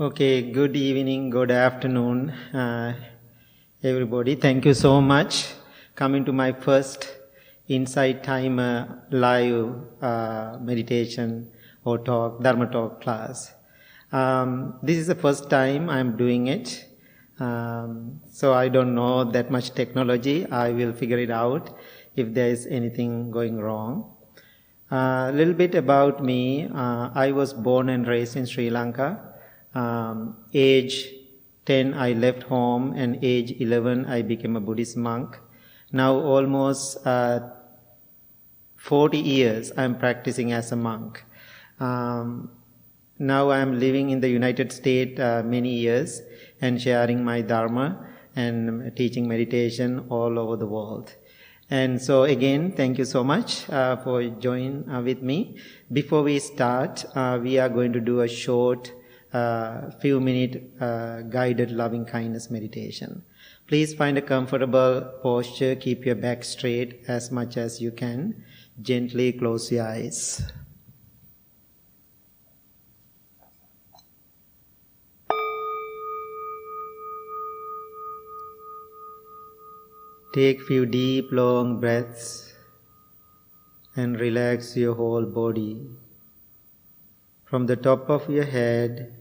Okay, good evening, good afternoon, everybody. Thank you so much coming to my first Insight Time live meditation or talk, Dharma talk class. This is the first time I'm doing it. So I don't know that much technology. I will figure it out if there is anything going wrong. A little bit about me. I was born and raised in Sri Lanka. Age 10 I left home, and age 11 I became a Buddhist monk. Now almost 40 years I'm practicing as a monk. Now I'm living in the United States many years and sharing my Dharma and teaching meditation all over the world. And so again, thank you so much for joining with me. Before we start, we are going to do a short few-minute guided loving kindness meditation. Please find a comfortable posture. Keep your back straight as much as you can. Gently close your eyes. Take few deep, long breaths and relax your whole body. From the top of your head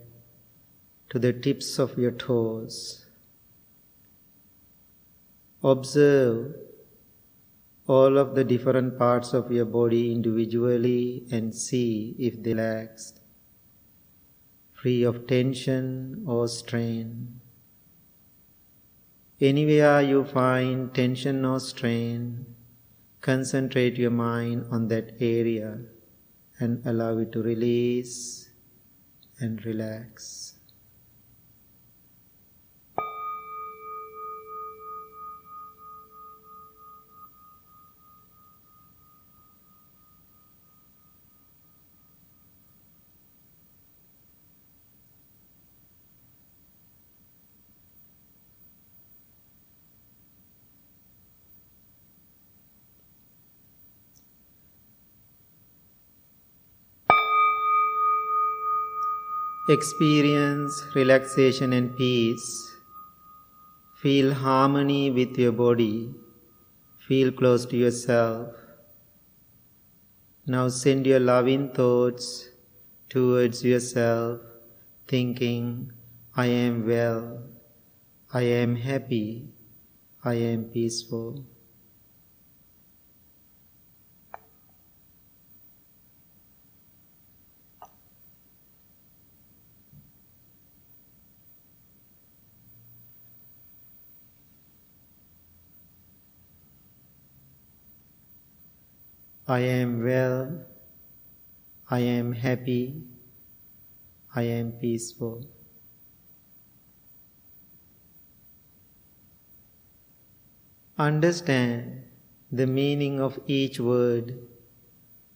to the tips of your toes. Observe all of the different parts of your body individually and see if they relaxed, free of tension or strain. Anywhere you find tension or strain, concentrate your mind on that area and allow it to release and relax. Experience relaxation and peace. Feel harmony with your body. Feel close to yourself. Now send your loving thoughts towards yourself, thinking, I am well, I am happy, I am peaceful. I am well, I am happy, I am peaceful. Understand the meaning of each word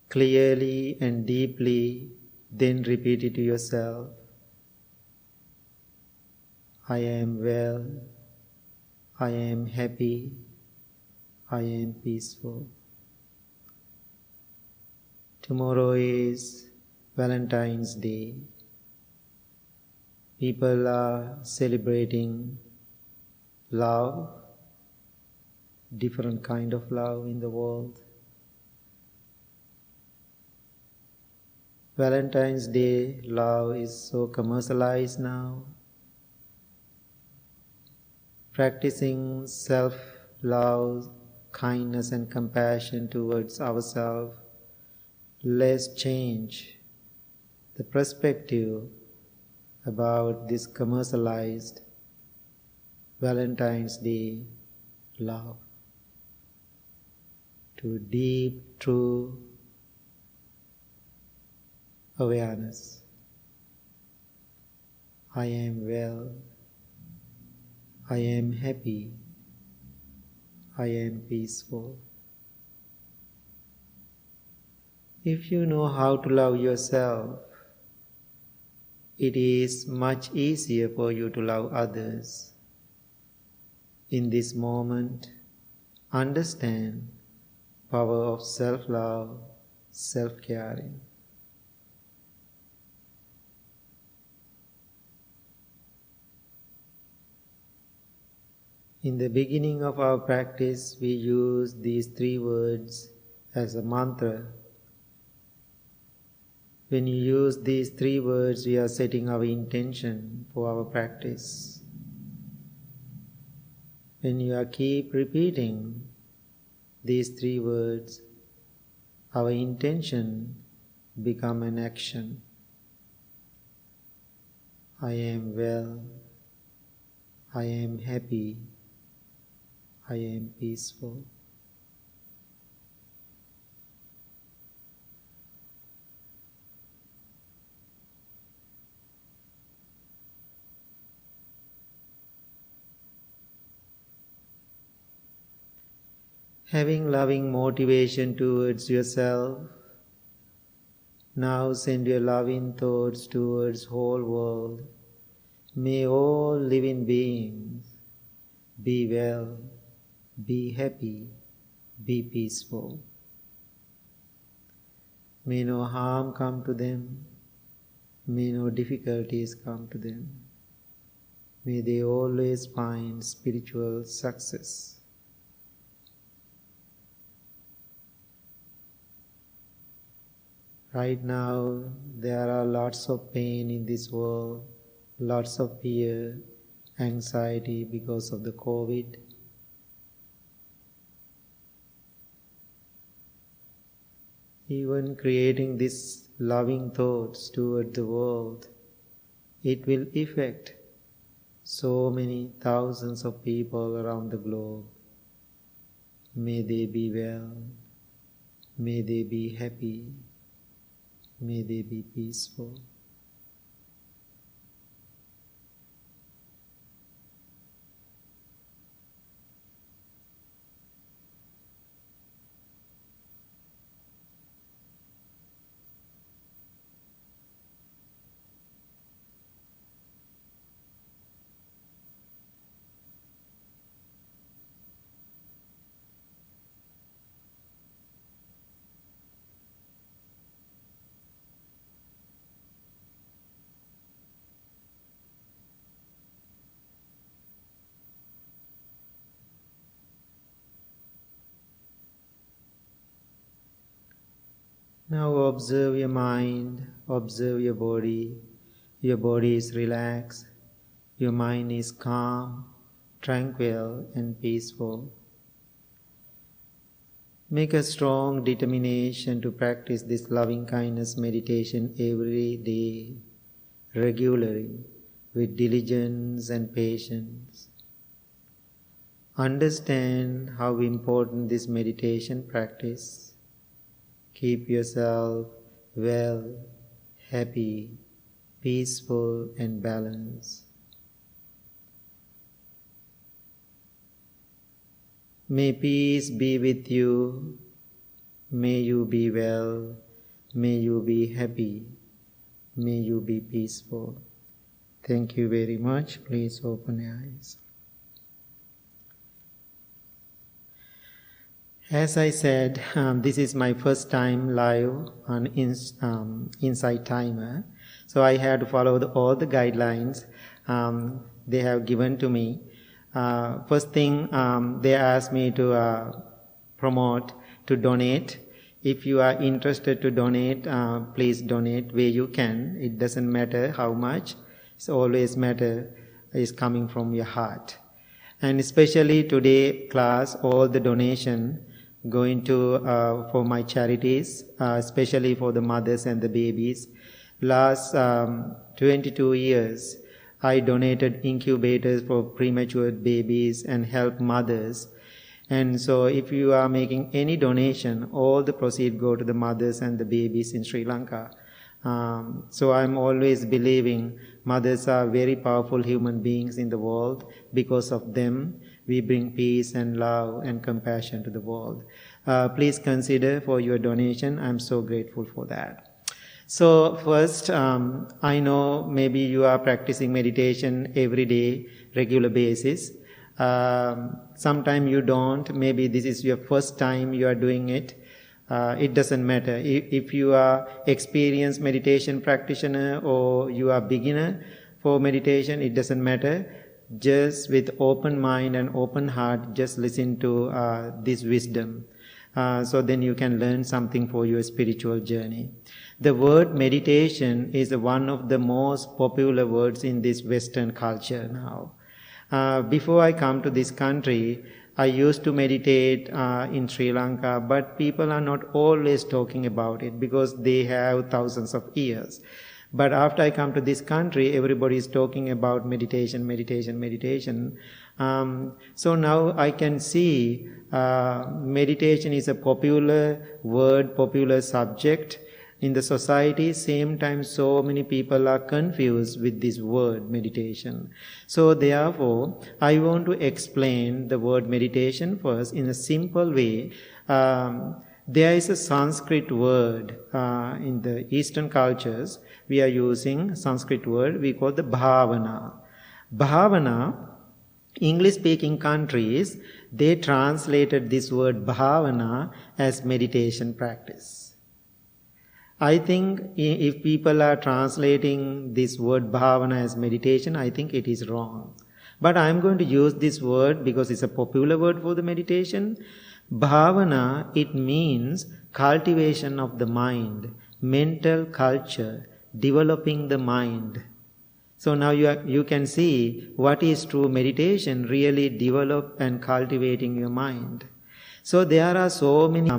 clearly and deeply, then repeat it to yourself. I am well, I am happy, I am peaceful. Tomorrow is Valentine's Day. People are celebrating love, different kind of love in the world. Valentine's Day love is so commercialized now. Practicing self-love, kindness and compassion towards ourselves, let's change the perspective about this commercialized Valentine's Day love to deep, true awareness. I am well, I am happy, I am peaceful. If you know how to love yourself, it is much easier for you to love others. In this moment, understand power of self-love, self-caring. In the beginning of our practice, we use these 3 words as a mantra. When you use these 3 words, we are setting our intention for our practice. When you keep repeating these 3 words, our intention become an action. I am well, I am happy, I am peaceful. Having loving motivation towards yourself, now send your loving thoughts towards whole world. May all living beings be well, be happy, be peaceful. May no harm come to them, may no difficulties come to them. May they always find spiritual success. Right now, there are lots of pain in this world, lots of fear, anxiety because of the COVID. Even creating these loving thoughts toward the world, it will affect so many thousands of people around the globe. May they be well, may they be happy, may they be peaceful. Now observe your mind, observe your body. Your body is relaxed, your mind is calm, tranquil and peaceful. Make a strong determination to practice this loving kindness meditation every day, regularly, with diligence and patience. Understand how important this meditation practice. Keep yourself well, happy, peaceful and balanced. May peace be with you. May you be well. May you be happy. May you be peaceful. Thank you very much. Please open your eyes. As I said, this is my first time live on Insight Timer. So I had to follow all the guidelines they have given to me. First thing, they asked me to promote, to donate. If you are interested to donate, please donate where you can. It doesn't matter how much. It's always matter is coming from your heart. And especially today class, all the donation going to for my charities, especially for the mothers and the babies. Last 22 years, I donated incubators for premature babies and help mothers. And so if you are making any donation, all the proceeds go to the mothers and the babies in Sri Lanka. So I'm always believing mothers are very powerful human beings in the world. Because of them, we bring peace and love and compassion to the world. Please consider for your donation. I'm so grateful for that. So first, I know maybe you are practicing meditation every day, regular basis. Sometime you don't. Maybe this is your first time you are doing it. It doesn't matter. If you are experienced meditation practitioner or you are beginner for meditation, it doesn't matter. just with open mind and open heart, just listen to this wisdom. So then you can learn something for your spiritual journey. The word meditation is one of the most popular words in this Western culture now. Before I come to this country, I used to meditate in Sri Lanka, but people are not always talking about it because they have thousands of years. But after I come to this country, everybody is talking about meditation. So now I can see meditation is a popular word, popular subject in the society. Same time, so many people are confused with this word meditation. So therefore, I want to explain the word meditation first in a simple way. There is a Sanskrit word in the Eastern cultures. We are using Sanskrit word we call the bhavana. Bhavana, English-speaking countries, they translated this word bhavana as meditation practice. I think if people are translating this word bhavana as meditation, I think it is wrong. But I am going to use this word because it's a popular word for the meditation. Bhavana, it means cultivation of the mind, mental culture, developing the mind. So now you can see what is true meditation, really develop and cultivating your mind. So there are so many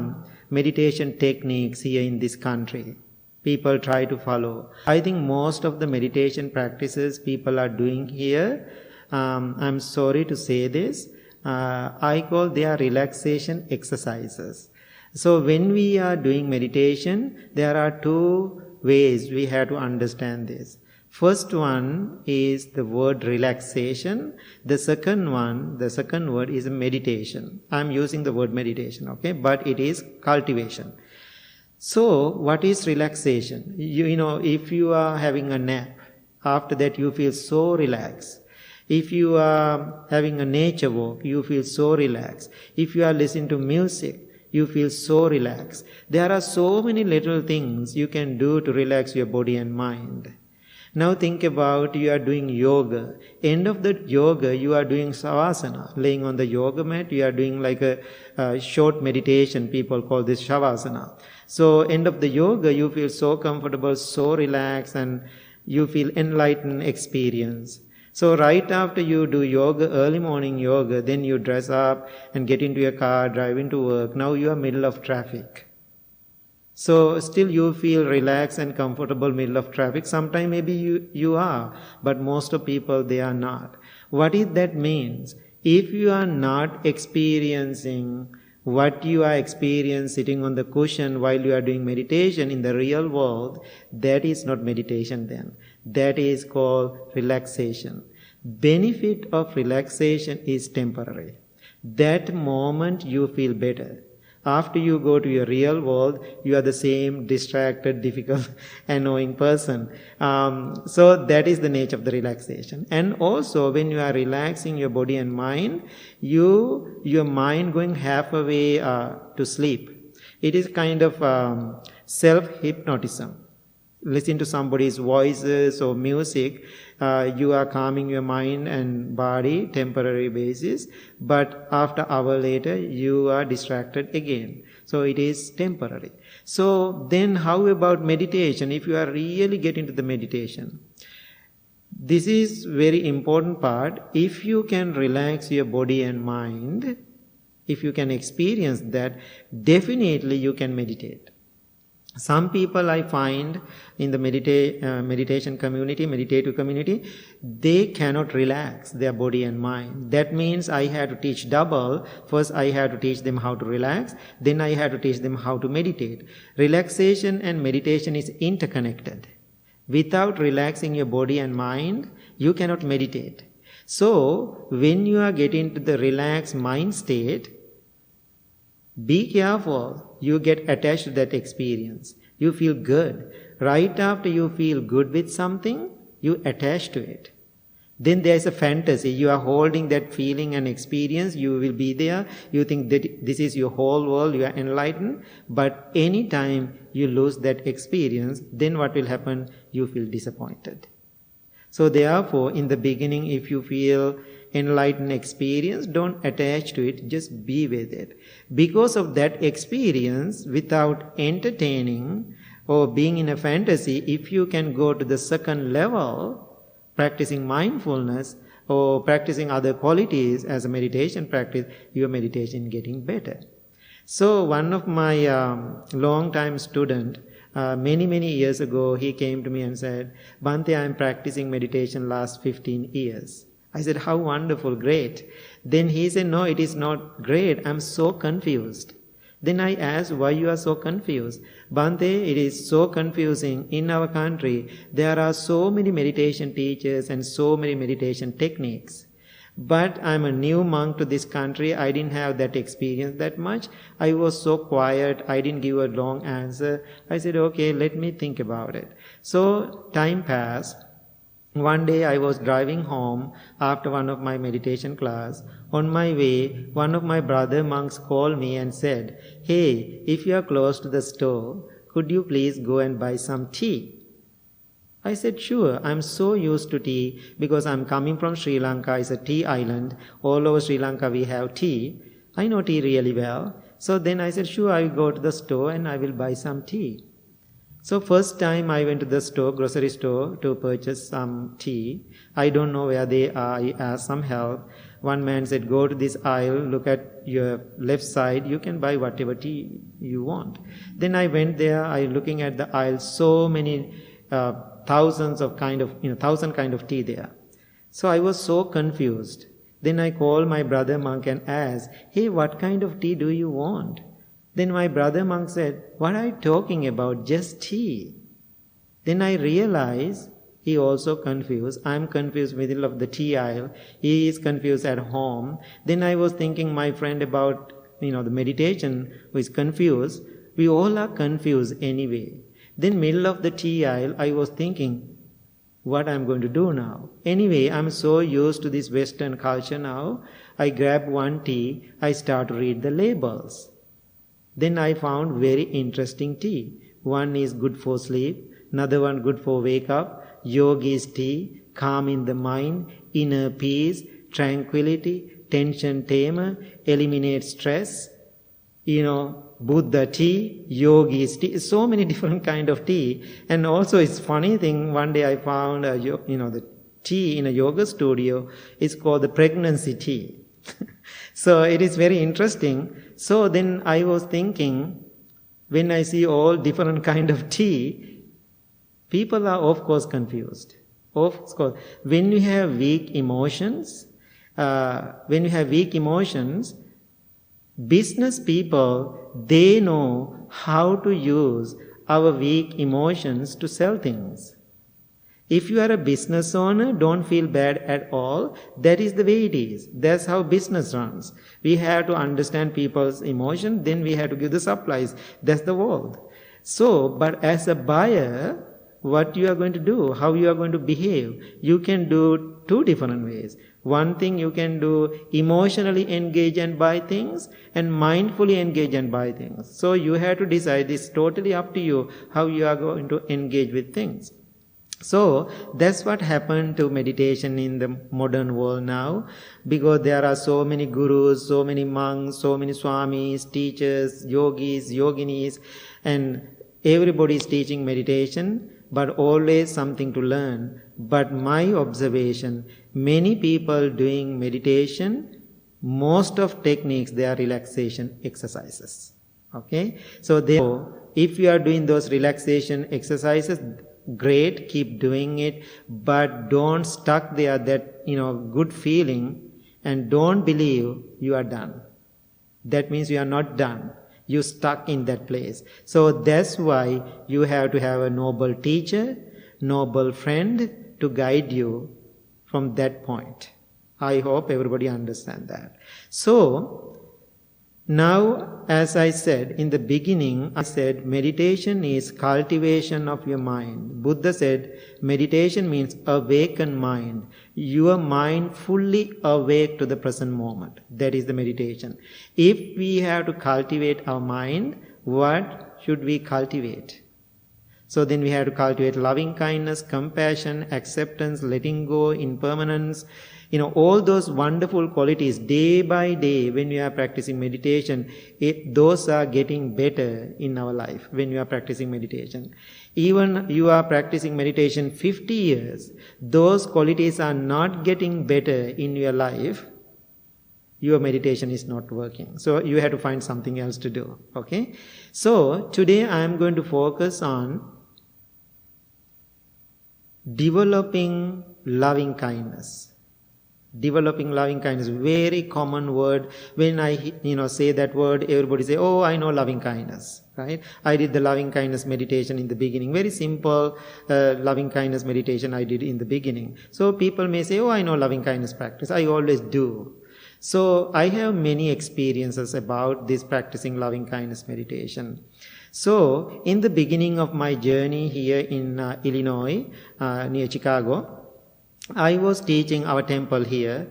meditation techniques here in this country. People try to follow. I think most of the meditation practices people are doing here, I'm sorry to say this, I call their relaxation exercises. So when we are doing meditation, there are two ways we have to understand this. First one is the word relaxation. The second word is meditation. I'm using the word meditation, okay? But it is cultivation. So what is relaxation? You know, if you are having a nap, after that you feel so relaxed. If you are having a nature walk, you feel so relaxed. If you are listening to music, you feel so relaxed. There are so many little things you can do to relax your body and mind. Now think about you are doing yoga. End of the yoga, you are doing savasana. Laying on the yoga mat, you are doing like a short meditation. People call this shavasana. So end of the yoga, you feel so comfortable, so relaxed, and you feel enlightened experience. So right after you do yoga, early morning yoga, then you dress up and get into your car, drive into work. Now you are middle of traffic. So still you feel relaxed and comfortable middle of traffic. Sometimes maybe you are, but most of people, they are not. What is that means? If you are not experiencing what you are experiencing sitting on the cushion while you are doing meditation in the real world, that is not meditation then. That is called relaxation. Benefit of relaxation is temporary. That moment you feel better. After you go to your real world, you are the same distracted, difficult, annoying person. So that is the nature of the relaxation. And also when you are relaxing your body and mind, your mind going halfway to sleep. It is kind of self-hypnotism. Listen to somebody's voices or music, you are calming your mind and body temporary basis, but after hour later you are distracted again. So it is temporary. So then how about meditation? If you are really getting into the meditation, this is very important part. If you can relax your body and mind, if you can experience that, definitely you can meditate. Some people I find in the meditation community, meditative community, they cannot relax their body and mind. That means I had to teach double. First I had to teach them how to relax, then I had to teach them how to meditate. Relaxation and meditation is interconnected. Without relaxing your body and mind, you cannot meditate. So when you are getting to the relaxed mind state, be careful, you get attached to that experience. You feel good. Right after you feel good with something, you attach to it. Then there is a fantasy. You are holding that feeling and experience. You will be there. You think that this is your whole world. You are enlightened. But anytime you lose that experience, then what will happen? You feel disappointed. So therefore, in the beginning, if you feel enlightened experience, don't attach to it, just be with it. Because of that experience, without entertaining or being in a fantasy, if you can go to the second level, practicing mindfulness or practicing other qualities as a meditation practice, your meditation getting better. So one of my long-time student, many years ago, he came to me and said, Bhante, I am practicing meditation last 15 years. I said, how wonderful, great. Then he said, no, it is not great. I'm so confused. Then I asked, why you are so confused? Bhante, it is so confusing. In our country, there are so many meditation teachers and so many meditation techniques. But I'm a new monk to this country. I didn't have that experience that much. I was so quiet. I didn't give a long answer. I said, okay, let me think about it. So time passed. One day I was driving home after one of my meditation class. On my way, one of my brother monks called me and said, hey, if you are close to the store, could you please go and buy some tea? I said, sure, I'm so used to tea because I'm coming from Sri Lanka. It's a tea island. All over Sri Lanka we have tea. I know tea really well. So then I said, sure, I will go to the store and I will buy some tea. So first time I went to the store, grocery store, to purchase some tea. I don't know where they are. I asked some help. One man said, go to this aisle, look at your left side. You can buy whatever tea you want. Then I went there. I looking at the aisle, so many thousand kind of tea there. So I was so confused. Then I called my brother monk and asked, hey, what kind of tea do you want? Then my brother monk said, what are you talking about? Just tea. Then I realized he also confused. I'm confused middle of the tea aisle. He is confused at home. Then I was thinking my friend about, the meditation who is confused. We all are confused anyway. Then middle of the tea aisle, I was thinking, what I'm going to do now? Anyway, I'm so used to this Western culture now. I grab one tea. I start to read the labels. Then I found very interesting tea. One is good for sleep, another one good for wake up, yogi's tea, calm in the mind, inner peace, tranquility, tension tamer, eliminate stress, Buddha tea, yogi's tea, so many different kind of tea. And also it's funny thing, one day I found, the tea in a yoga studio is called the pregnancy tea. So it is very interesting. So then I was thinking, when I see all different kind of tea, people are of course confused. Of course, when you have weak emotions, business people, they know how to use our weak emotions to sell things. If you are a business owner, don't feel bad at all. That is the way it is. That's how business runs. We have to understand people's emotion, then we have to give the supplies. That's the world. So, but as a buyer, what you are going to do, how you are going to behave, you can do two different ways. One thing you can do, emotionally engage and buy things, and mindfully engage and buy things. So you have to decide, it's totally up to you how you are going to engage with things. So that's what happened to meditation in the modern world now, because there are so many gurus, so many monks, so many swamis, teachers, yogis, yoginis, and everybody is teaching meditation, but always something to learn. But my observation, many people doing meditation, most of techniques, they are relaxation exercises. Okay? So therefore, if you are doing those relaxation exercises, great, keep doing it, but don't stuck there that, good feeling, and don't believe you are done. That means you are not done. You stuck in that place. So that's why you have to have a noble teacher, noble friend to guide you from that point. I hope everybody understand that. So, now, as I said in the beginning, I said meditation is cultivation of your mind. Buddha said meditation means awakened mind. Your mind fully awake to the present moment. That is the meditation. If we have to cultivate our mind, what should we cultivate? So then we have to cultivate loving kindness, compassion, acceptance, letting go, impermanence. All those wonderful qualities day by day when we are practicing meditation, those are getting better in our life when you are practicing meditation. Even you are practicing meditation 50 years, those qualities are not getting better in your life, your meditation is not working. So you have to find something else to do. Okay? So today I am going to focus on developing loving kindness. Developing loving kindness, very common word. When I say that word, everybody say, oh, I know loving kindness, right? I did the loving kindness meditation in the beginning. Very simple loving kindness meditation I did in the beginning. So people may say, oh, I know loving kindness practice. I always do. So I have many experiences about this practicing loving kindness meditation. So in the beginning of my journey here in Illinois, near Chicago, I was teaching our temple here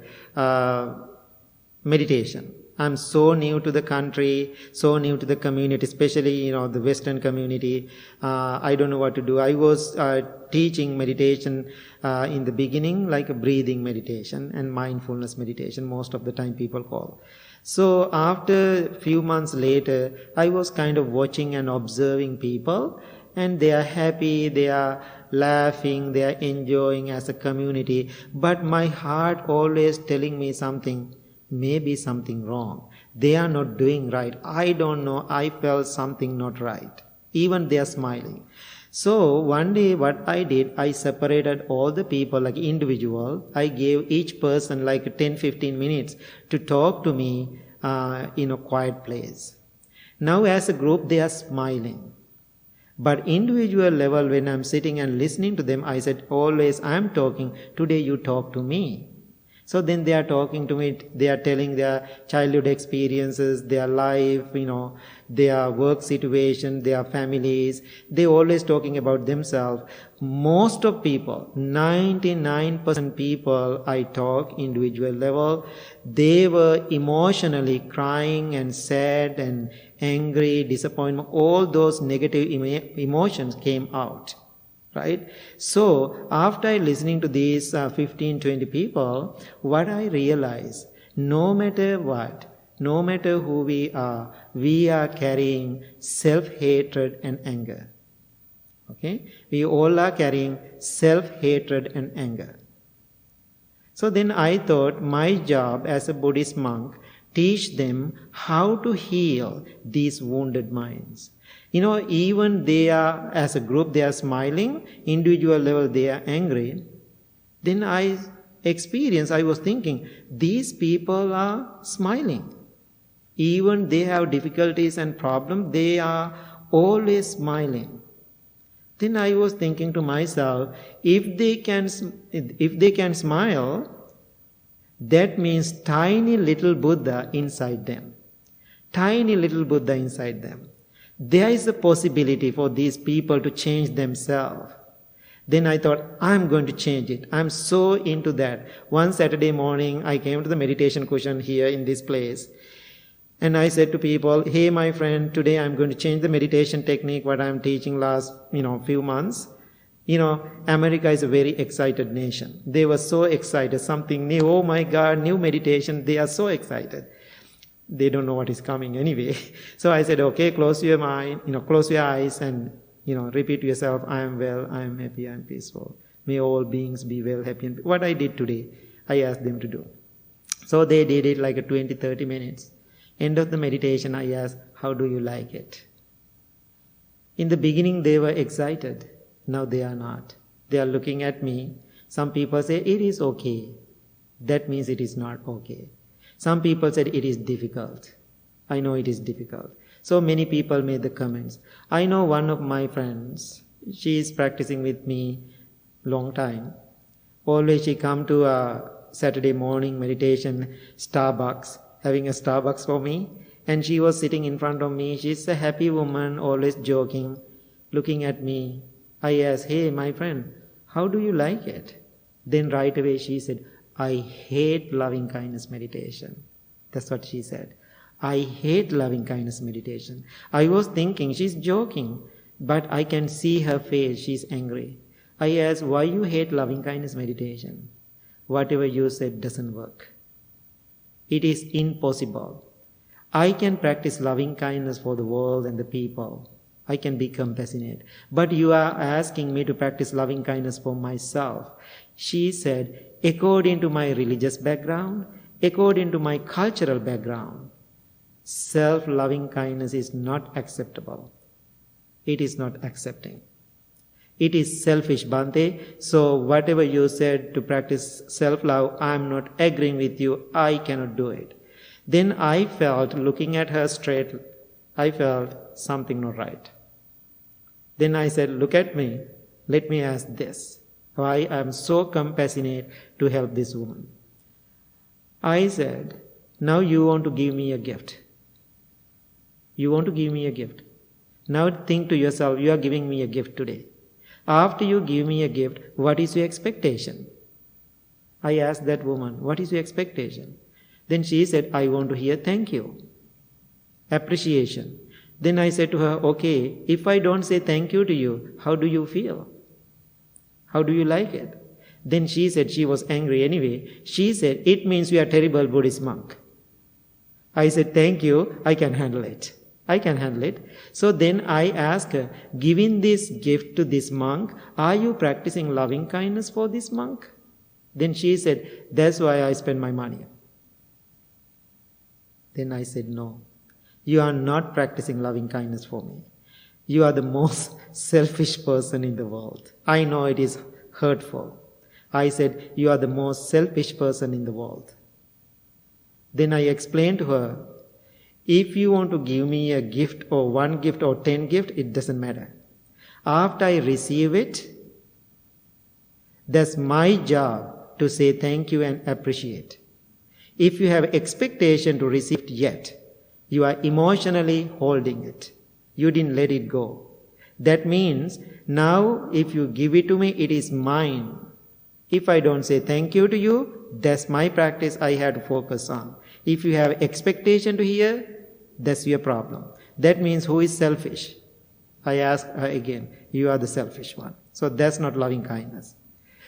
meditation. I'm so new to the country, so new to the community, especially the Western community. I don't know what to do. I was teaching meditation in the beginning, like a breathing meditation and mindfulness meditation. Most of the time people call. So after a few months later, I was kind of watching and observing people, and they are happy, they are laughing, they are enjoying as a community. But my heart always telling me something, maybe something wrong. They are not doing right. I don't know, I felt something not right. Even they are smiling. So one day what I did, I separated all the people like individual. I gave each person like 10-15 minutes to talk to me in a quiet place. Now as a group they are smiling. But individual level, when I'm sitting and listening to them, I said, always I'm talking, today you talk to me. So then they are talking to me, they are telling their childhood experiences, their life, their work situation, their families. They always talking about themselves. Most of people, 99% people I talk individual level, they were emotionally crying and sad and angry, disappointment, all those negative emotions came out. Right? So, after listening to these 15-20 people, what I realized, no matter what, no matter who we are carrying self-hatred and anger. Okay? We all are carrying self-hatred and anger. So then I thought my job as a Buddhist monk, teach them how to heal these wounded minds. Even they are, as a group, they are smiling, individual level they are angry. Then I was thinking, these people are smiling. Even they have difficulties and problems, they are always smiling. Then I was thinking to myself, if they can smile, that means tiny little Buddha inside them. Tiny little Buddha inside them. There is a possibility for these people to change themselves. Then I thought, I'm going to change it. I'm so into that. One Saturday morning, I came to the meditation cushion here in this place. And I said to people, hey, my friend, today I'm going to change the meditation technique, what I'm teaching last, few months. America is a very excited nation. They were so excited, something new. Oh my God, new meditation. They are so excited. They don't know what is coming anyway. So I said, okay, close your mind, close your eyes and, repeat to yourself, I am well, I am happy, I am peaceful. May all beings be well, happy. And what I did today, I asked them to do. So they did it like 20-30 minutes. End of the meditation, I asked, how do you like it? In the beginning, they were excited. Now they are not. They are looking at me. Some people say, it is okay. That means it is not okay. Some people said it is difficult. I know it is difficult. So many people made the comments. I know one of my friends, she is practicing with me long time. Always she come to a Saturday morning meditation, Starbucks, having a Starbucks for me. And she was sitting in front of me. She's a happy woman, always joking, looking at me. I asked, hey, my friend, how do you like it? Then right away she said, I hate loving kindness meditation. That's what she said. I hate loving kindness meditation. I was thinking she's joking. But I can see her face, she's angry. I asked, why you hate loving kindness meditation? Whatever you said doesn't work. It is impossible. I can practice loving kindness for the world and the people. I can be compassionate. But you are asking me to practice loving kindness for myself. She said, according to my religious background, according to my cultural background, self-loving kindness is not acceptable. It is not accepting. It is selfish, Bhante. So whatever you said to practice self-love, I am not agreeing with you. I cannot do it. Then I felt, looking at her straight, I felt something not right. Then I said, look at me. Let me ask this. Why I am so compassionate to help this woman. I said, now you want to give me a gift. You want to give me a gift. Now think to yourself, you are giving me a gift today. After you give me a gift, what is your expectation? I asked that woman, what is your expectation? Then she said, I want to hear thank you. Appreciation. Then I said to her, okay, if I don't say thank you to you, how do you feel? How do you like it? Then she said, she was angry anyway. She said, it means you are a terrible Buddhist monk. I said, thank you, I can handle it. I can handle it. So then I asked her, giving this gift to this monk, are you practicing loving kindness for this monk? Then she said, that's why I spend my money. Then I said, no, you are not practicing loving kindness for me. You are the most selfish person in the world. I know it is hurtful. I said, you are the most selfish person in the world. Then I explained to her, if you want to give me a gift or 1 gift or 10 gifts, it doesn't matter. After I receive it, that's my job to say thank you and appreciate. If you have expectation to receive it yet, you are emotionally holding it. You didn't let it go. That means now if you give it to me, it is mine. If I don't say thank you to you, that's my practice I have to focus on. If you have expectation to hear, that's your problem. That means who is selfish? I ask her again, you are the selfish one. So that's not loving kindness.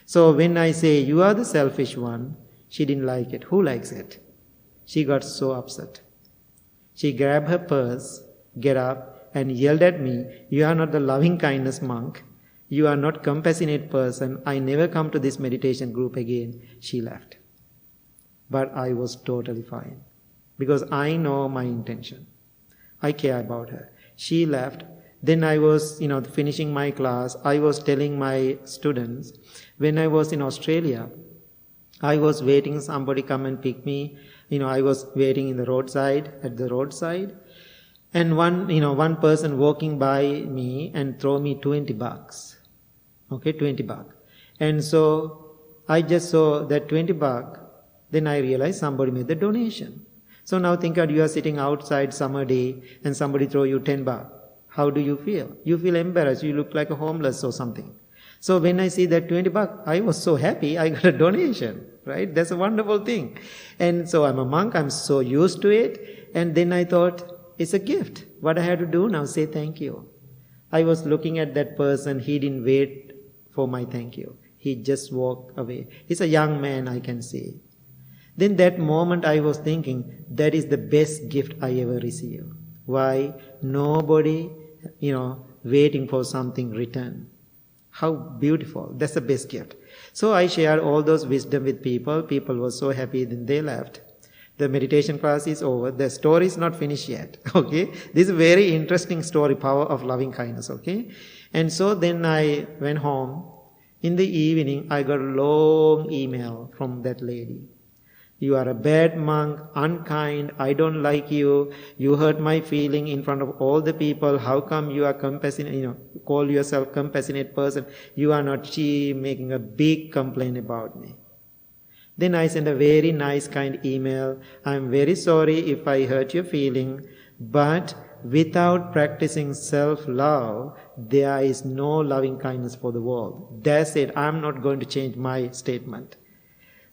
So when I say you are the selfish one, she didn't like it. Who likes it? She got so upset. She grabbed her purse, get up, and yelled at me, you are not the loving kindness monk. You are not compassionate person. I never come to this meditation group again. She left. But I was totally fine. Because I know my intention. I care about her. She left. Then I was, finishing my class. I was telling my students, when I was in Australia, I was waiting somebody come and pick me. I was waiting at the roadside. And one person walking by me and throw me $20. Okay, $20. And so I just saw that $20. Then I realized somebody made the donation. So now think out, you are sitting outside summer day and somebody throw you $10. How do you feel? You feel embarrassed. You look like a homeless or something. So when I see that $20, I was so happy. I got a donation, right? That's a wonderful thing. And so I'm a monk. I'm so used to it. And then I thought, it's a gift. What I have to do now, say thank you. I was looking at that person. He didn't wait for my thank you. He just walked away. He's a young man, I can see. Then that moment I was thinking, that is the best gift I ever received. Why? Nobody, waiting for something return. How beautiful. That's the best gift. So I shared all those wisdom with people. People were so happy, then they left. The meditation class is over. The story is not finished yet. Okay. This is a very interesting story, power of loving kindness. Okay. And so then I went home. In the evening, I got a long email from that lady. You are a bad monk, unkind, I don't like you, you hurt my feeling in front of all the people, how come you are compassionate, call yourself compassionate person, you are not, she making a big complaint about me. Then I sent a very nice kind email, I'm very sorry if I hurt your feeling, but without practicing self-love, there is no loving kindness for the world. That's it, I'm not going to change my statement.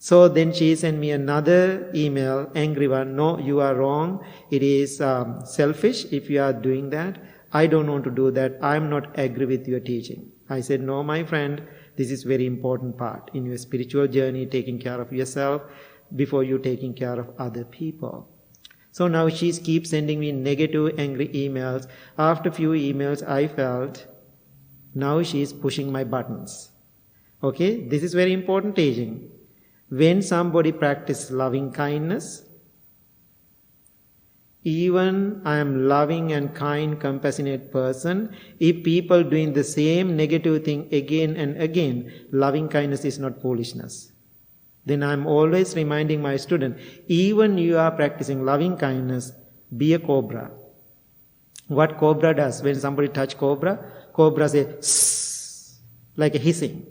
So then she sent me another email, angry one. No, you are wrong. It is selfish if you are doing that. I don't want to do that. I'm not agree with your teaching. I said, no, my friend, this is very important part in your spiritual journey, taking care of yourself before you taking care of other people. So now she keeps sending me negative, angry emails. After few emails, I felt, now she is pushing my buttons. Okay, this is very important teaching. When somebody practices loving kindness, even I am loving and kind, compassionate person, if people doing the same negative thing again and again, loving kindness is not foolishness. Then I am always reminding my student, even you are practicing loving kindness, be a cobra. What cobra does? When somebody touch cobra says, sss, like a hissing.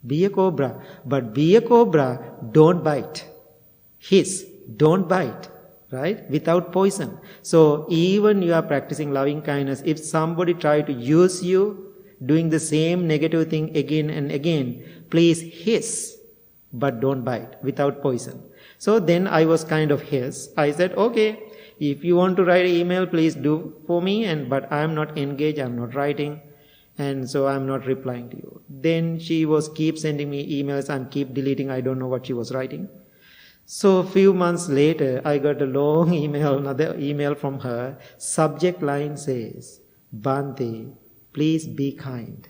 Be a cobra. But be a cobra, don't bite. Hiss, don't bite. Right? Without poison. So even you are practicing loving kindness, if somebody try to use you, doing the same negative thing again and again, please hiss, but don't bite, without poison. So then I was kind of hiss. I said, okay, if you want to write an email, please do for me, but I am not engaged, I am not writing, and so I am not replying to you. Then she was keep sending me emails and keep deleting, I don't know what she was writing. So a few months later, I got a long email, another email from her. Subject line says, Bhante, please be kind.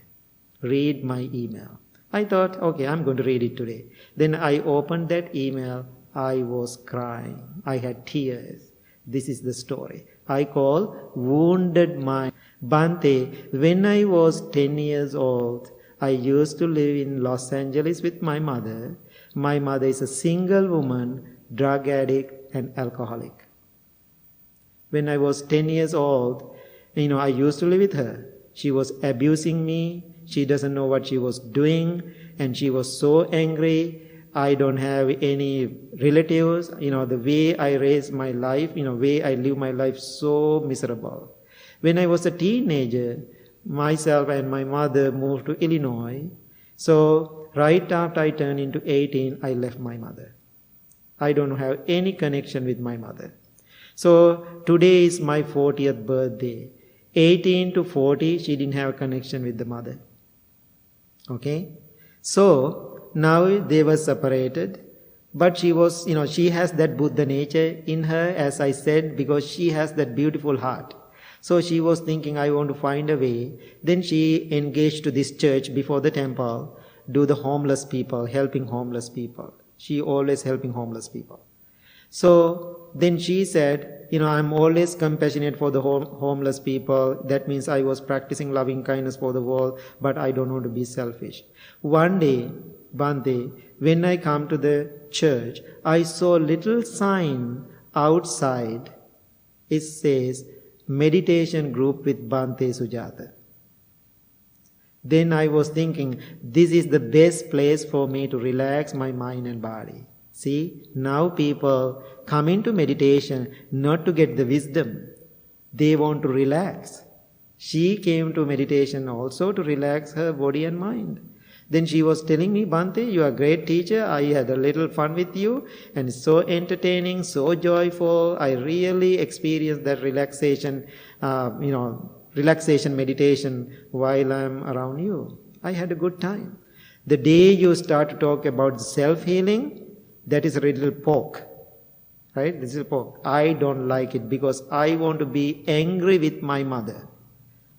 Read my email. I thought, okay, I'm going to read it today. Then I opened that email. I was crying. I had tears. This is the story. I call Wounded Mind. Bhante, when I was 10 years old, I used to live in Los Angeles with my mother. My mother is a single woman, drug addict and alcoholic. When I was 10 years old, I used to live with her. She was abusing me. She doesn't know what she was doing. And she was so angry. I don't have any relatives. The way I raise my life, way I live my life, so miserable. When I was a teenager, myself and my mother moved to Illinois. So right after I turned into 18, I left my mother. I don't have any connection with my mother. So today is my 40th birthday. 18 to 40, she didn't have a connection with the mother. Okay? So now they were separated. But she was, she has that Buddha nature in her, as I said, because she has that beautiful heart. So she was thinking, I want to find a way. Then she engaged to this church before the temple, do the homeless people, helping homeless people. She always helping homeless people. So then she said, I'm always compassionate for the homeless people. That means I was practicing loving kindness for the world, but I don't want to be selfish. One day, Bhante, when I come to the church, I saw a little sign outside. It says, meditation group with Bhante Sujatha. Then I was thinking, this is the best place for me to relax my mind and body. See, now people come into meditation not to get the wisdom. They want to relax. She came to meditation also to relax her body and mind. Then she was telling me, Bhante, you are a great teacher. I had a little fun with you and it's so entertaining, so joyful. I really experienced that relaxation, relaxation meditation while I'm around you. I had a good time. The day you start to talk about self-healing, that is a little poke. Right? This is a poke. I don't like it because I want to be angry with my mother.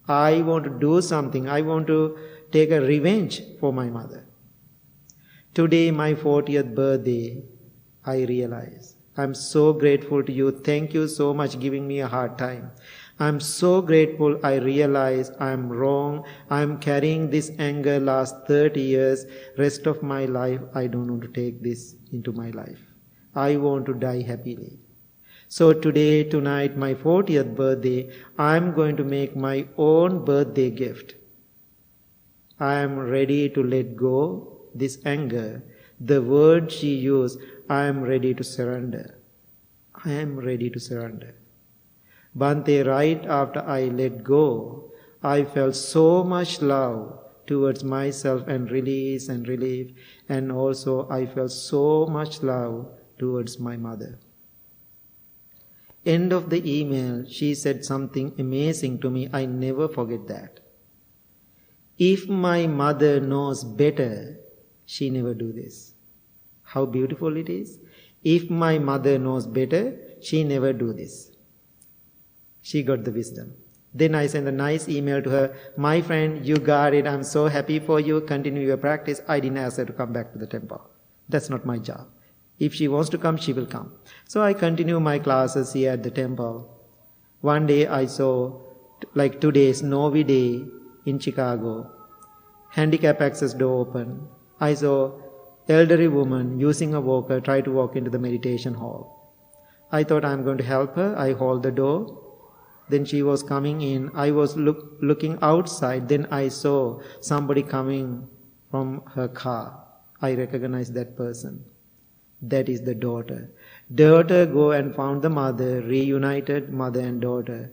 I want to do something. I want to take a revenge for my mother. Today, my 40th birthday, I realize I'm so grateful to you. Thank you so much giving me a hard time. I'm so grateful. I realize I'm wrong. I'm carrying this anger last 30 years. Rest of my life, I don't want to take this into my life. I want to die happily. So today, tonight, my 40th birthday, I'm going to make my own birthday gift. I am ready to let go this anger. The word she used, I am ready to surrender. I am ready to surrender. Bhante, right after I let go, I felt so much love towards myself and release and relief. And also I felt so much love towards my mother. End of the email, she said something amazing to me. I never forget that. If my mother knows better, she never do this. How beautiful it is. If my mother knows better, she never do this. She got the wisdom. Then I sent a nice email to her. My friend, you got it. I'm so happy for you. Continue your practice. I didn't ask her to come back to the temple. That's not my job. If she wants to come, she will come. So I continue my classes here at the temple. One day I saw, like today, snowy day in Chicago. Handicap access door open. I saw elderly woman using a walker try to walk into the meditation hall. I thought I'm going to help her. I hold the door. Then she was coming in. I was looking outside. Then I saw somebody coming from her car. I recognized that person. That is the daughter. Daughter go and found the mother, reunited mother and daughter.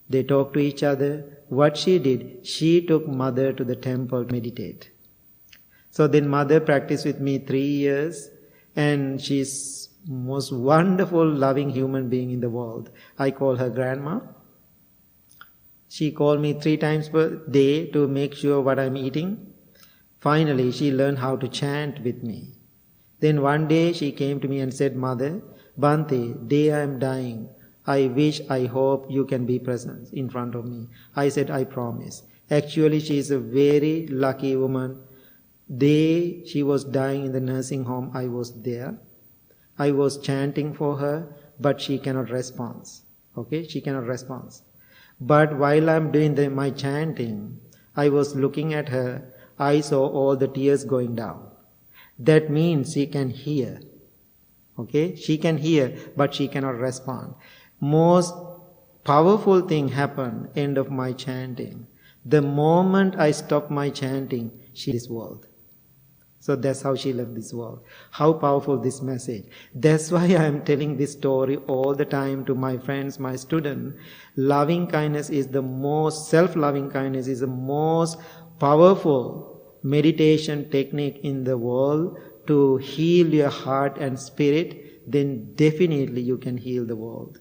They talked to each other. What she did, she took mother to the temple to meditate. So then mother practiced with me 3 years, and she's most wonderful, loving human being in the world. I call her grandma. She called me 3 times per day to make sure what I'm eating. Finally, she learned how to chant with me. Then one day she came to me and said, Mother, Bhante, day I am dying, I wish, I hope you can be present in front of me. I said, I promise. Actually, she is a very lucky woman. Day she was dying in the nursing home, I was there. I was chanting for her, but she cannot respond. Okay, she cannot respond. But while I'm doing my chanting, I was looking at her. I saw all the tears going down. That means she can hear. Okay, she can hear, but she cannot respond. Most powerful thing happened end of my chanting. The moment I stopped my chanting, she left this world. So that's how she left this world. How powerful this message. That's why I am telling this story all the time to my friends, my students. Loving kindness is the most, self-loving kindness is the most powerful meditation technique in the world to heal your heart and spirit. Then definitely you can heal the world.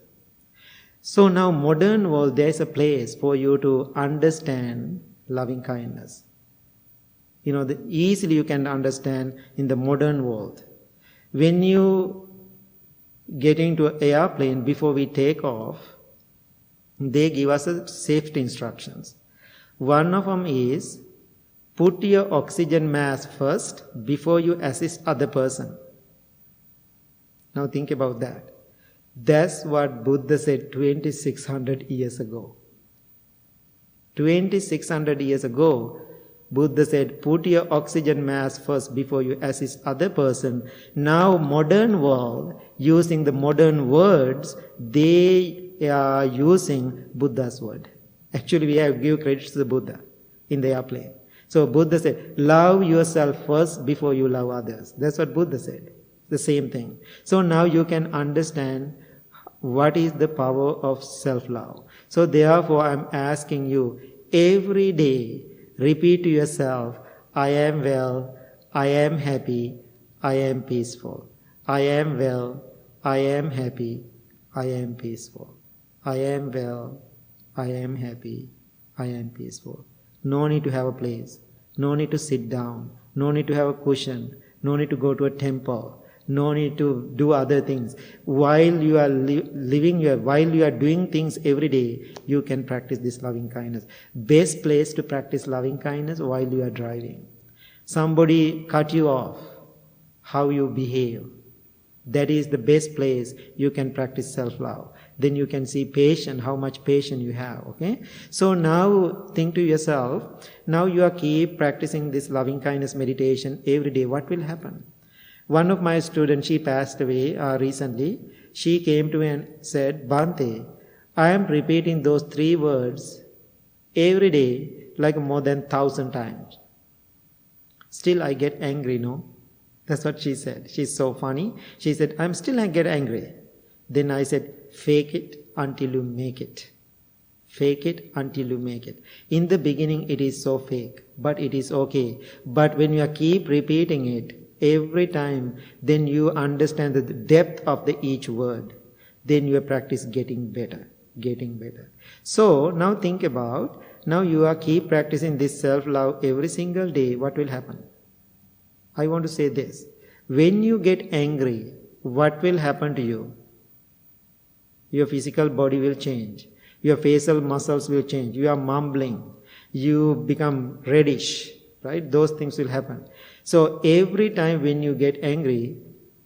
So now modern world, there is a place for you to understand loving kindness. Easily you can understand in the modern world. When you get into an airplane, before we take off, they give us safety instructions. One of them is, put your oxygen mask first before you assist other person. Now think about that. That's what Buddha said 2600 years ago. 2600 years ago, Buddha said, put your oxygen mask first before you assist other person. Now modern world, using the modern words, they are using Buddha's word. Actually, we have to give credit to the Buddha in the airplane. So Buddha said, love yourself first before you love others. That's what Buddha said. The same thing. So now you can understand what is the power of self-love. So therefore, I'm asking you, every day, repeat to yourself, I am well, I am happy, I am peaceful. I am well, I am happy, I am peaceful. I am well, I am happy, I am peaceful. No need to have a place. No need to sit down. No need to have a cushion. No need to go to a temple. No need to do other things. While you are while you are doing things every day, you can practice this loving kindness. Best place to practice loving kindness while you are driving. Somebody cut you off. How you behave. That is the best place you can practice self-love. Then you can see patience, how much patience you have. Okay? So now think to yourself, now you are keep practicing this loving kindness meditation every day. What will happen? One of my students, she passed away recently. She came to me and said, Bhante, I am repeating those 3 words every day like more than 1,000 times. Still I get angry, no? That's what she said. She's so funny. She said, I get angry. Then I said, fake it until you make it. Fake it until you make it. In the beginning it is so fake, but it is okay. But when you keep repeating it, every time, then you understand the depth of each word. then your practice getting better. So now think about, now you are keep practicing this self-love every single day, what will happen? I want to say this. When you get angry, what will happen to you? Your physical body will change. Your facial muscles will change. You are mumbling. You become reddish, right? Those things will happen. So every time when you get angry,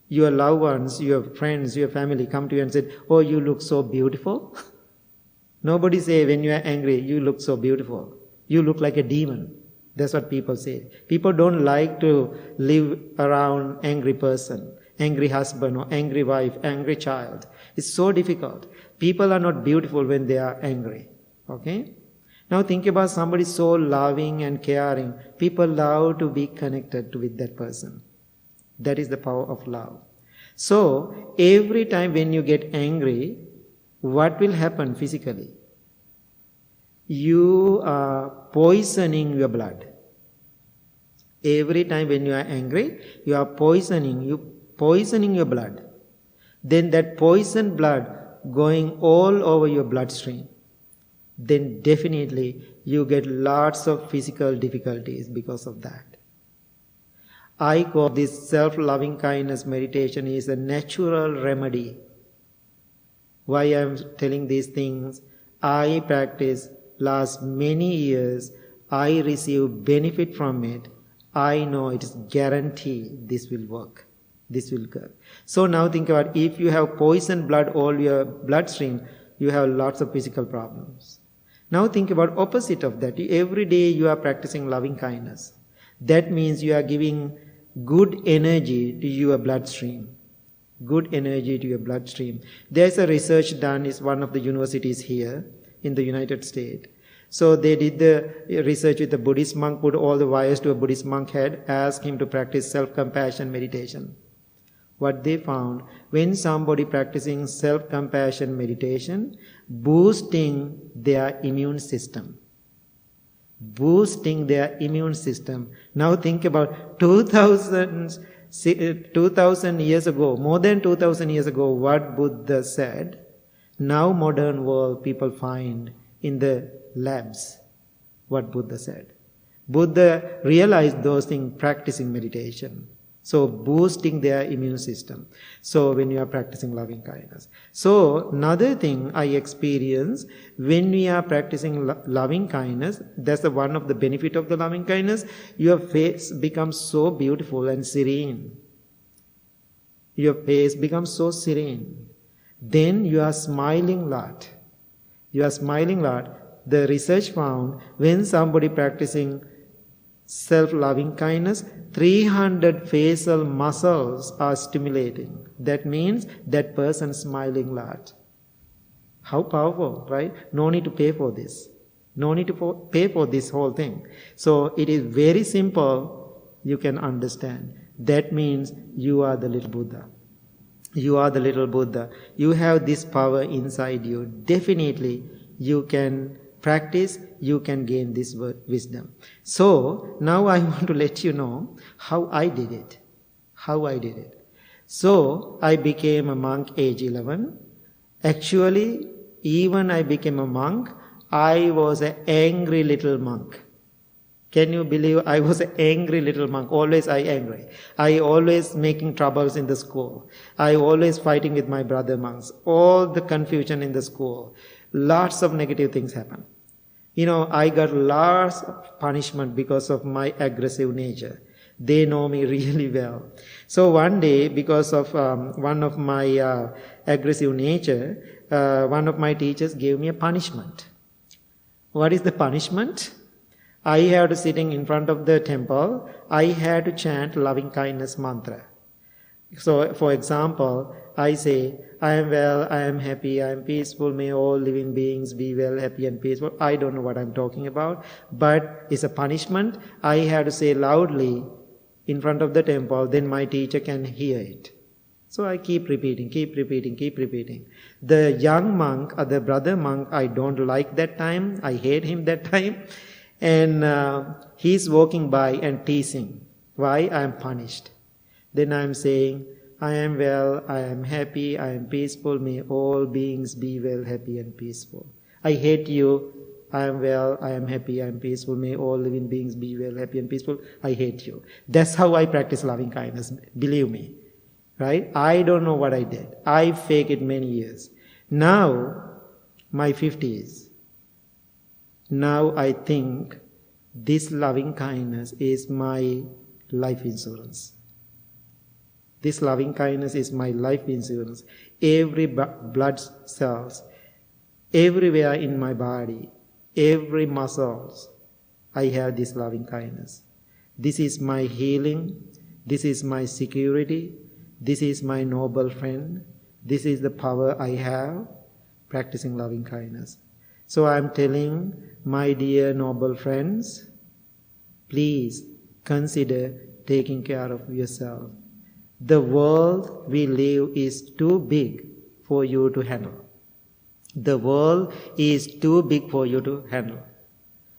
your loved ones, your friends, your family come to you and say, oh, you look so beautiful. Nobody say when you are angry, you look so beautiful. You look like a demon. That's what people say. People don't like to live around angry person, angry husband or angry wife, angry child. It's so difficult. People are not beautiful when they are angry. Okay? Now think about somebody so loving and caring. People love to be connected with that person. That is the power of love. So, every time when you get angry, what will happen physically? You are poisoning your blood. Every time when you are angry, you are poisoning your blood. Then that poisoned blood going all over your bloodstream. Then definitely you get lots of physical difficulties because of that. I call this self-loving kindness meditation is a natural remedy. Why I am telling these things? I practice last many years. I receive benefit from it. I know it is guaranteed this will work. This will work. So now think about, if you have poisoned blood all your bloodstream, you have lots of physical problems. Now think about opposite of that. Every day you are practicing loving kindness. That means you are giving good energy to your bloodstream. Good energy to your bloodstream. There's a research done in one of the universities here in the United States. So they did the research with a Buddhist monk, put all the wires to a Buddhist monk head, asked him to practice self-compassion meditation. What they found, when somebody practicing self-compassion meditation, boosting their immune system. Boosting their immune system. Now think about 2000 years ago, more than 2000 years ago, what Buddha said. Now modern world people find in the labs what Buddha said. Buddha realized those things practicing meditation. So boosting their immune system. So when you are practicing loving kindness. So another thing I experience when we are practicing loving kindness, that's one of the benefit of the loving kindness. Your face becomes so beautiful and serene. Your face becomes so serene. Then you are smiling a lot. You are smiling a lot. The research found when somebody practicing self-loving kindness, 300 facial muscles are stimulating. That means that person smiling a lot. How powerful, right? No need to pay for this. No need to pay for this whole thing. So it is very simple. You can understand. That means you are the little Buddha. You are the little Buddha. You have this power inside you. Definitely you can practice, you can gain this wisdom. So, now I want to let you know how I did it. So, I became a monk age 11. Actually, even I became a monk, I was an angry little monk. Can you believe I was an angry little monk? Always I angry. I always making troubles in the school. I always fighting with my brother monks. All the confusion in the school. Lots of negative things happen. I got lots of punishment because of my aggressive nature. They know me really well. So one day, because of one of my aggressive nature, one of my teachers gave me a punishment. What is the punishment? I had to sitting in front of the temple. I had to chant loving kindness mantra. So, for example, I say, I am well, I am happy, I am peaceful, may all living beings be well, happy and peaceful. I don't know what I'm talking about, but it's a punishment. I have to say loudly in front of the temple, then my teacher can hear it. So I keep repeating. The young monk or the brother monk, I don't like that time. I hate him that time. And he's walking by and teasing. Why? I am punished. Then I am saying, I am well, I am happy, I am peaceful, may all beings be well, happy and peaceful. I hate you, I am well, I am happy, I am peaceful, may all living beings be well, happy and peaceful. I hate you. That's how I practice loving kindness, believe me. Right? I don't know what I did. I faked it many years. Now, my 50s. Now I think this loving kindness is my life insurance. This loving kindness is my life insurance. Every blood cells, everywhere in my body, every muscles, I have this loving kindness. This is my healing. This is my security. This is my noble friend. This is the power I have practicing loving kindness. So I am telling my dear noble friends, please consider taking care of yourself. The world we live is too big for you to handle. The world is too big for you to handle.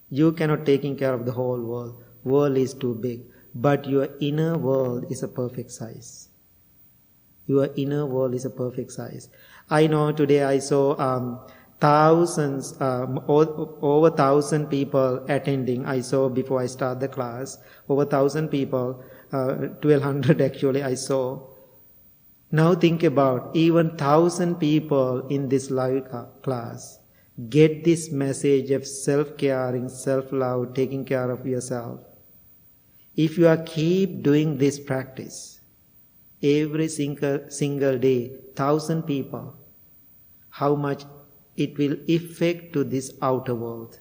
You cannot taking care of the whole world. World is too big. But your inner world is a perfect size. Your inner world is a perfect size. I know today I saw thousands, over 1,000 people attending. I saw before I start the class, over 1,000 people, 1,200 actually I saw. Now think about even 1,000 people in this live class get this message of self-caring, self-love, taking care of yourself. If you are keep doing this practice, every single day, 1,000 people, how much it will affect to this outer world.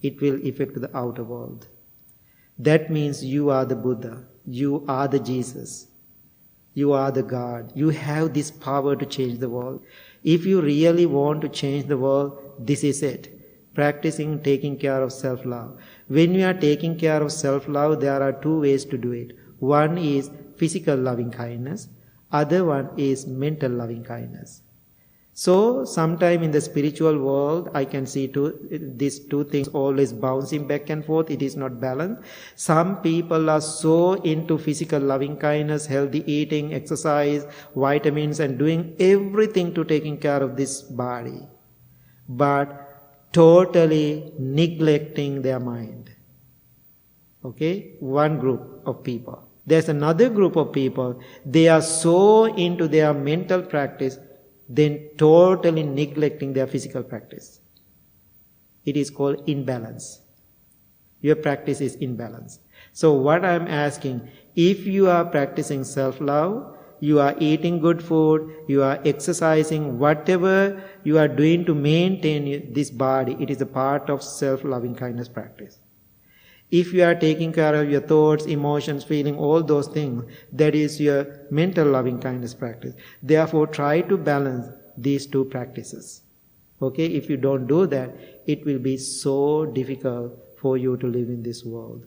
It will affect to the outer world. That means you are the Buddha. You are the Jesus. You are the God. You have this power to change the world. If you really want to change the world, this is it. Practicing taking care of self-love. When you are taking care of self-love, there are two ways to do it. One is physical loving kindness. Other one is mental loving kindness. So, sometime in the spiritual world, I can see these two things always bouncing back and forth. It is not balanced. Some people are so into physical loving kindness, healthy eating, exercise, vitamins, and doing everything to taking care of this body, but totally neglecting their mind. Okay? One group of people. There's another group of people, they are so into their mental practice, then totally neglecting their physical practice. It is called imbalance. Your practice is imbalance. So what I am asking, if you are practicing self-love, you are eating good food, you are exercising, whatever you are doing to maintain this body, it is a part of self-loving kindness practice. If you are taking care of your thoughts, emotions, feeling, all those things, that is your mental loving kindness practice. Therefore, try to balance these two practices. Okay, if you don't do that, it will be so difficult for you to live in this world.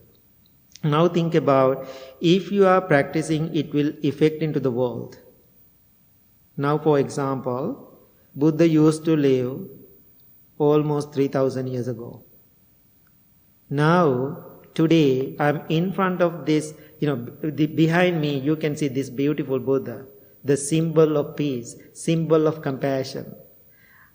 Now think about, if you are practicing, it will affect into the world. Now for example, Buddha used to live almost 3,000 years ago. Now, today, I'm in front of this, behind me, you can see this beautiful Buddha, the symbol of peace, symbol of compassion.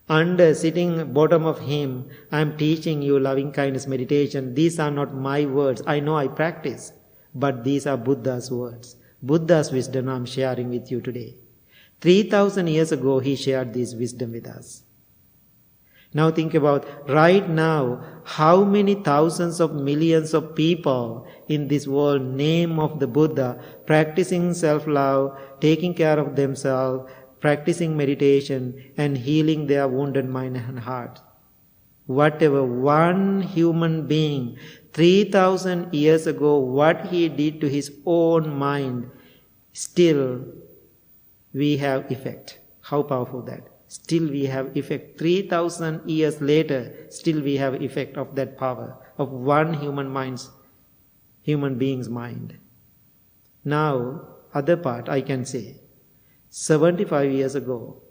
Under, sitting bottom of him, I'm teaching you loving kindness meditation. These are not my words. I know I practice, but these are Buddha's words. Buddha's wisdom I'm sharing with you today. 3,000 years ago, he shared this wisdom with us. Now think about, right now, how many thousands of millions of people in this world, name of the Buddha, practicing self-love, taking care of themselves, practicing meditation, and healing their wounded mind and heart. Whatever, one human being, 3,000 years ago, what he did to his own mind, still we have effect. How powerful that. Still we have effect. 3,000 years later, still we have effect of that power, of one human being's mind. Now, other part I can say, 75 years ago,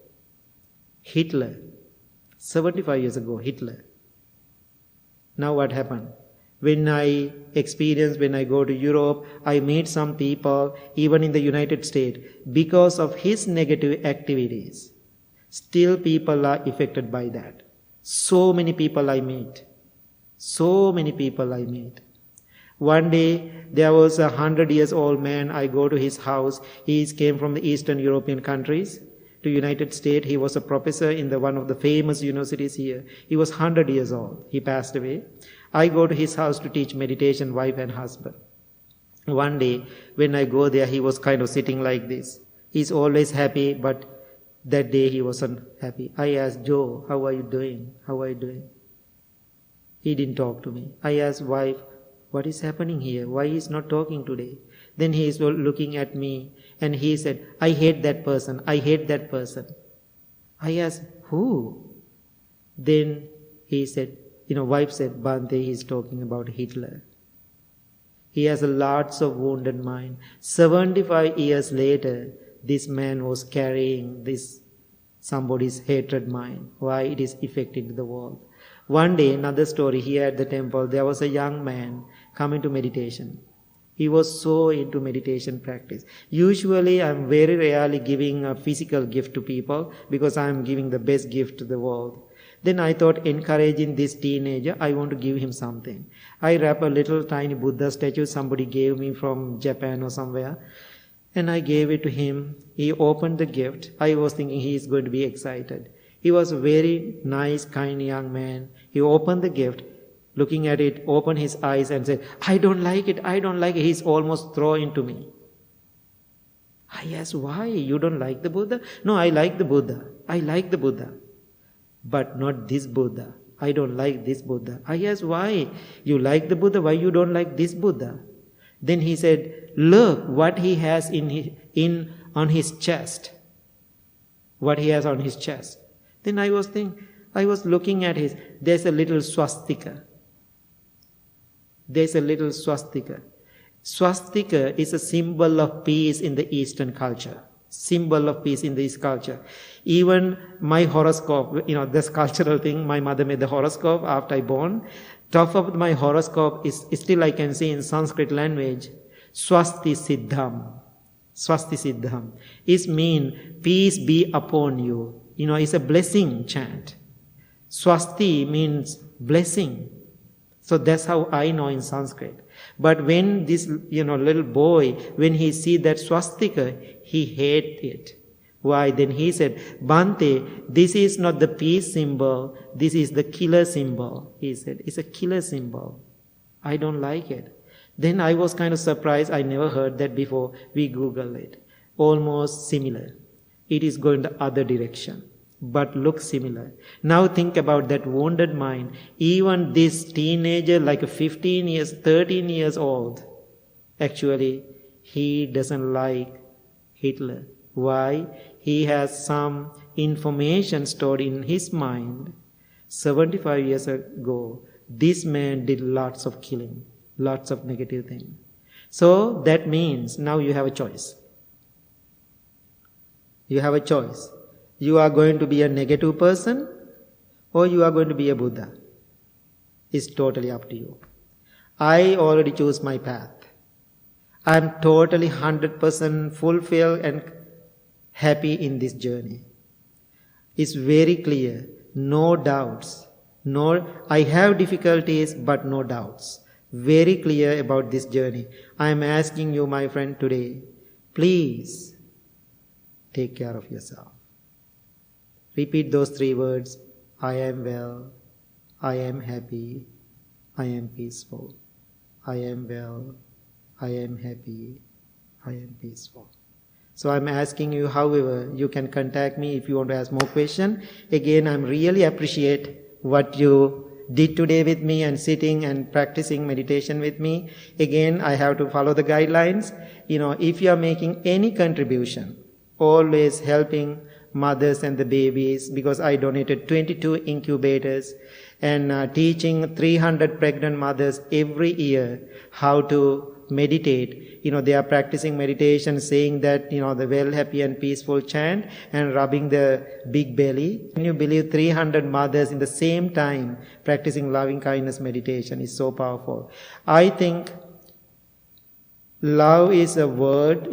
Hitler. Now what happened? When I go to Europe, I meet some people, even in the United States, because of his negative activities. Still people are affected by that. So many people I meet. One day, there was a 100-year-old man. I go to his house. He came from the Eastern European countries to United States. He was a professor in one of the famous universities here. He was 100 years old. He passed away. I go to his house to teach meditation, wife and husband. One day, when I go there, he was kind of sitting like this. He's always happy, but that day he wasn't happy. I asked, Joe, how are you doing? He didn't talk to me. I asked wife, what is happening here? Why he's not talking today? Then he is looking at me and he said, I hate that person. I asked, who? Then he said, wife said, Bhante, he's talking about Hitler. He has lots of wounded mind. 75 years later, this man was carrying somebody's hatred mind. Why it is affecting the world. One day, another story, here at the temple, there was a young man coming to meditation. He was so into meditation practice. Usually, I'm very rarely giving a physical gift to people because I'm giving the best gift to the world. Then I thought, encouraging this teenager, I want to give him something. I wrap a little tiny Buddha statue somebody gave me from Japan or somewhere, and I gave it to him. He opened the gift. I was thinking he is going to be excited. He was a very nice, kind young man. He opened the gift, looking at it, opened his eyes and said, I don't like it. He's almost throwing into me. I asked, why? You don't like the Buddha? No, I like the Buddha. But not this Buddha. I don't like this Buddha. I asked, why? You like the Buddha, why you don't like this Buddha? Then he said, look what he has on his chest. What he has on his chest. Then I was looking at there's a little swastika. Swastika is a symbol of peace in the Eastern culture. Even my horoscope, this cultural thing, my mother made the horoscope after I born. Top of my horoscope is still I can see in Sanskrit language, Swasti Siddham. It means peace be upon you. It's a blessing chant. Swasti means blessing. So that's how I know in Sanskrit. But when this, little boy, when he see that swastika, he hates it. Why? Then he said, Bhante, this is not the peace symbol, this is the killer symbol. He said, it's a killer symbol. I don't like it. Then I was kind of surprised. I never heard that before. We Googled it. Almost similar. It is going the other direction, but looks similar. Now think about that wounded mind. Even this teenager, like a 13 years old, actually, he doesn't like Hitler. Why? He has some information stored in his mind. 75 years ago, this man did lots of killing, lots of negative things. So that means now you have a choice. You have a choice. You are going to be a negative person or you are going to be a Buddha. It's totally up to you. I already chose my path. I'm totally 100% fulfilled and happy in this journey. It's very clear. No doubts. I have difficulties but no doubts. Very clear about this journey. I'm asking you, my friend, today, please take care of yourself. Repeat those 3 words. I am well. I am happy. I am peaceful. I am well. I am happy. I am peaceful. So I'm asking you, however, you can contact me if you want to ask more questions. Again, I'm really appreciate what you did today with me and sitting and practicing meditation with me. Again, I have to follow the guidelines. If you are making any contribution, always helping mothers and the babies, because I donated 22 incubators and teaching 300 pregnant mothers every year how to meditate. They are practicing meditation, saying that, the well, happy and peaceful chant and rubbing the big belly. When you believe 300 mothers in the same time practicing loving kindness meditation is so powerful. I think love is a word,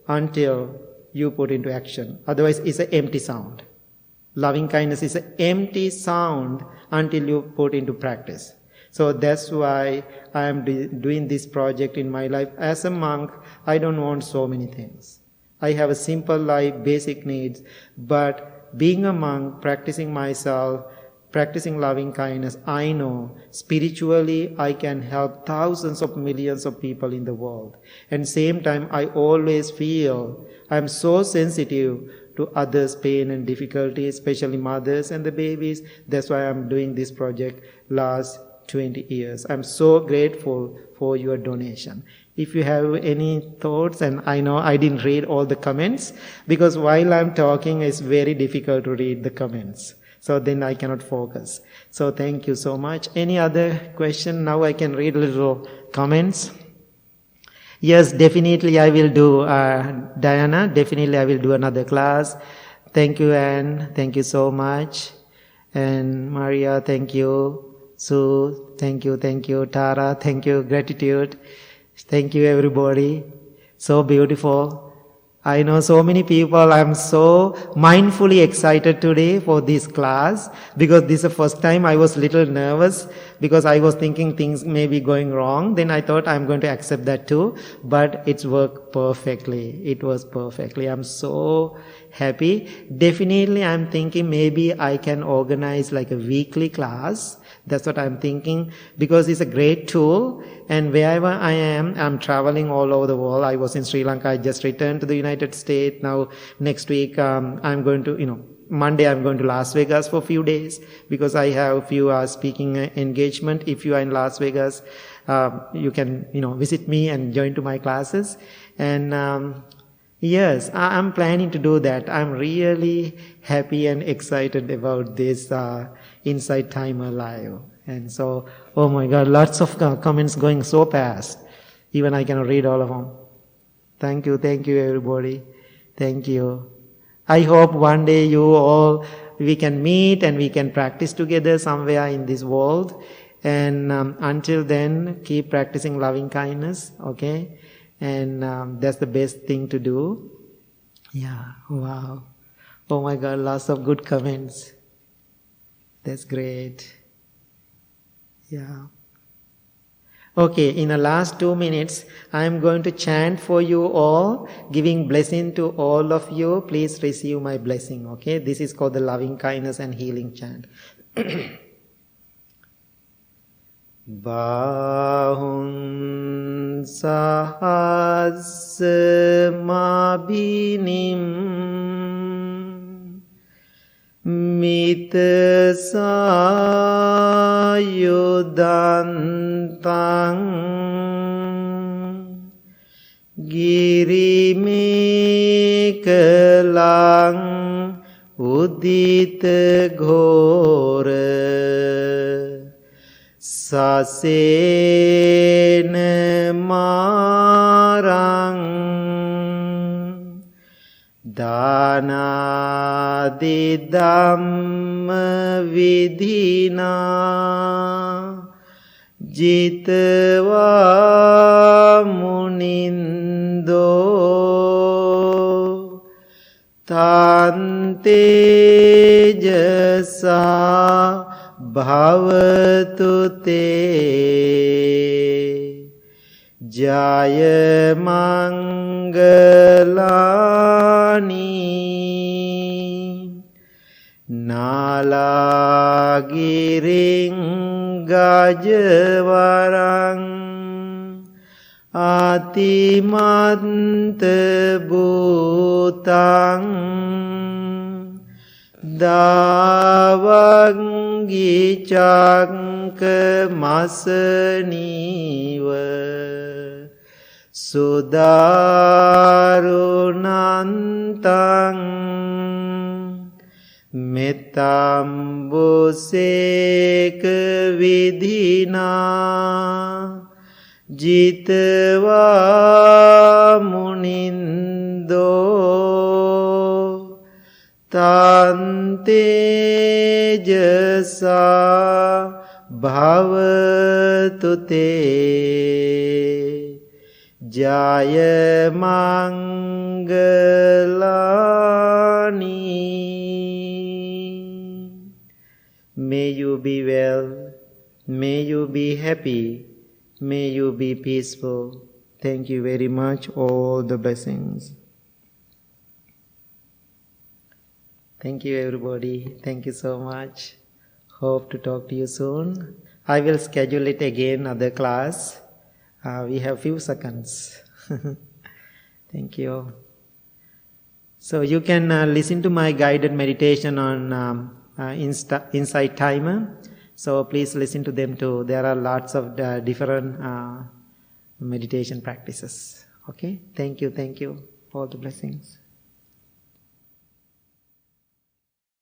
until you put into action. Otherwise, it's an empty sound. Loving kindness is an empty sound until you put into practice. So that's why I am doing this project in my life. As a monk, I don't want so many things. I have a simple life, basic needs. But being a monk, practicing myself, practicing loving kindness, I know spiritually I can help thousands of millions of people in the world. And same time, I always feel I'm so sensitive to others' pain and difficulty, especially mothers and the babies. That's why I'm doing this project last 20 years. I'm so grateful for your donation. If you have any thoughts, and I know I didn't read all the comments, because while I'm talking, it's very difficult to read the comments. So then I cannot focus. So thank you so much. Any other question? Now I can read a little comments. Yes, definitely I will do, Diana, definitely I will do another class. Thank you, Anne. Thank you so much. And Maria, thank you. Sue, thank you. Tara, thank you. Gratitude. Thank you, everybody. So beautiful. I know so many people. I'm so mindfully excited today for this class, because this is the first time I was a little nervous because I was thinking things may be going wrong. Then I thought I'm going to accept that too, but it's worked perfectly. It was perfectly. I'm so happy. Definitely I'm thinking maybe I can organize like a weekly class. That's what I'm thinking, because it's a great tool. And wherever I am, I'm traveling all over the world. I was in Sri Lanka. I just returned to the United States. Now, next week, I'm going to, Monday I'm going to Las Vegas for a few days, because I have a few speaking engagement. If you are in Las Vegas, you can, visit me and join to my classes. And yes, I'm planning to do that. I'm really happy and excited about this Inside Timer Live. And so, oh my God, lots of comments going so fast. Even I cannot read all of them. Thank you everybody. Thank you. I hope one day we can meet and we can practice together somewhere in this world. And until then, keep practicing loving kindness, okay? And that's the best thing to do. Yeah, wow. Oh my God, lots of good comments. That's great. Yeah. Okay, in the last 2 minutes, I am going to chant for you all, giving blessing to all of you. Please receive my blessing, okay? This is called the loving kindness and healing chant. Bahun sahasmabinim mita sayudantang girimekalang udita ghora sasena marang danadi dhamma vidhina jitva munindo tante jasa bhavatu te jaya mangalani nalagiring gajavarang atimanta bhutang davangi cangka masaniva sudarunantang metambuseka vidhina Jitva Munindo Tante Jasa Bhavatu Te Jaya Mangalani. May you be well, may you be happy, may you be peaceful. Thank you very much. All the blessings. Thank you everybody. Thank you so much. Hope to talk to you soon. I will schedule it again, other class. We have few seconds. Thank you. So you can listen to my guided meditation on Insight Timer. So please listen to them too. There are lots of different meditation practices. Okay? Thank you. All the blessings.